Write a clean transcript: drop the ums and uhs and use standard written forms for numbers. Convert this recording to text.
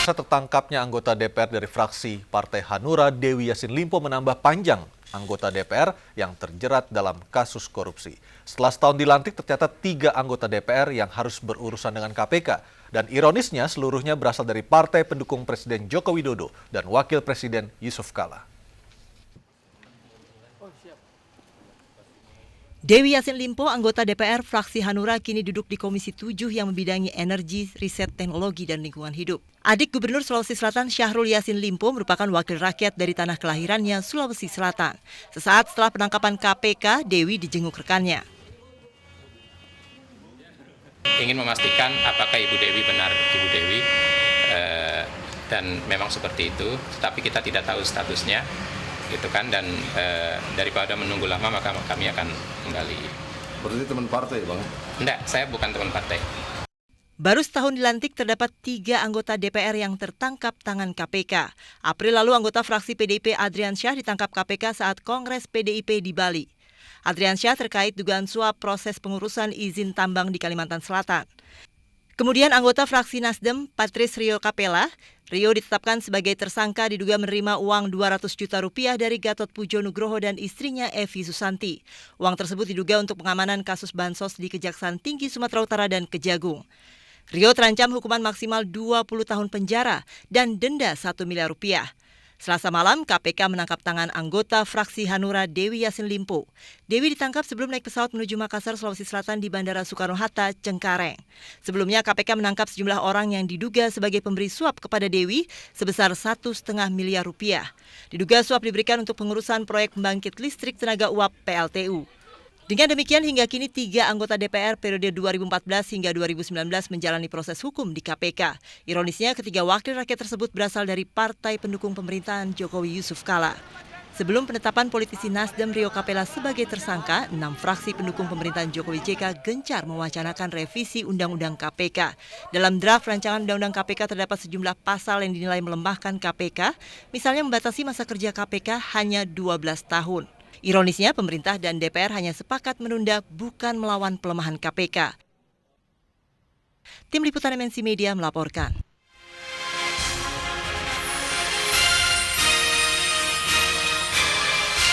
Masa tertangkapnya anggota DPR dari fraksi Partai Hanura, Dewi Yassin Limpo, menambah panjang anggota DPR yang terjerat dalam kasus korupsi. Setelah setahun dilantik, tercatat 3 anggota DPR yang harus berurusan dengan KPK. Dan ironisnya, seluruhnya berasal dari partai pendukung Presiden Joko Widodo dan Wakil Presiden Yusuf Kala. Dewi Yassin Limpo, anggota DPR fraksi Hanura, kini duduk di Komisi 7 yang membidangi energi, riset, teknologi, dan lingkungan hidup. Adik Gubernur Sulawesi Selatan Syahrul Yassin Limpo merupakan wakil rakyat dari tanah kelahirannya, Sulawesi Selatan. Sesaat setelah penangkapan KPK, Dewi dijenguk rekannya. Ingin memastikan apakah Ibu Dewi benar Ibu Dewi, dan memang seperti itu, tetapi kita tidak tahu statusnya. Gitu kan, dan daripada menunggu lama maka kami akan kembali. Berarti teman partai, Bang? Enggak, saya bukan teman partai. Baru setahun dilantik, terdapat 3 anggota DPR yang tertangkap tangan KPK. April lalu anggota fraksi PDIP Adriansyah ditangkap KPK saat Kongres PDIP di Bali. Adriansyah terkait dugaan suap proses pengurusan izin tambang di Kalimantan Selatan. Kemudian anggota fraksi Nasdem, Patrice Rio Capella, Rio ditetapkan sebagai tersangka diduga menerima uang 200 juta rupiah dari Gatot Pujo Nugroho dan istrinya Evi Susanti. Uang tersebut diduga untuk pengamanan kasus bansos di Kejaksaan Tinggi Sumatera Utara dan Kejagung. Rio terancam hukuman maksimal 20 tahun penjara dan denda 1 miliar rupiah. Selasa malam, KPK menangkap tangan anggota fraksi Hanura Dewi Yassin Limpo. Dewi ditangkap sebelum naik pesawat menuju Makassar, Sulawesi Selatan di Bandara Soekarno-Hatta, Cengkareng. Sebelumnya, KPK menangkap sejumlah orang yang diduga sebagai pemberi suap kepada Dewi sebesar 1,5 miliar rupiah. Diduga suap diberikan untuk pengurusan proyek pembangkit listrik tenaga uap PLTU. Dengan demikian, hingga kini 3 anggota DPR periode 2014 hingga 2019 menjalani proses hukum di KPK. Ironisnya, ketiga wakil rakyat tersebut berasal dari partai pendukung pemerintahan Jokowi Yusuf Kala. Sebelum penetapan politisi Nasdem Rio Capella sebagai tersangka, 6 fraksi pendukung pemerintahan Jokowi JK gencar mewacanakan revisi Undang-Undang KPK. Dalam draft rancangan Undang-Undang KPK terdapat sejumlah pasal yang dinilai melemahkan KPK, misalnya membatasi masa kerja KPK hanya 12 tahun. Ironisnya, pemerintah dan DPR hanya sepakat menunda, bukan melawan pelemahan KPK. Tim Liputan MNC Media melaporkan.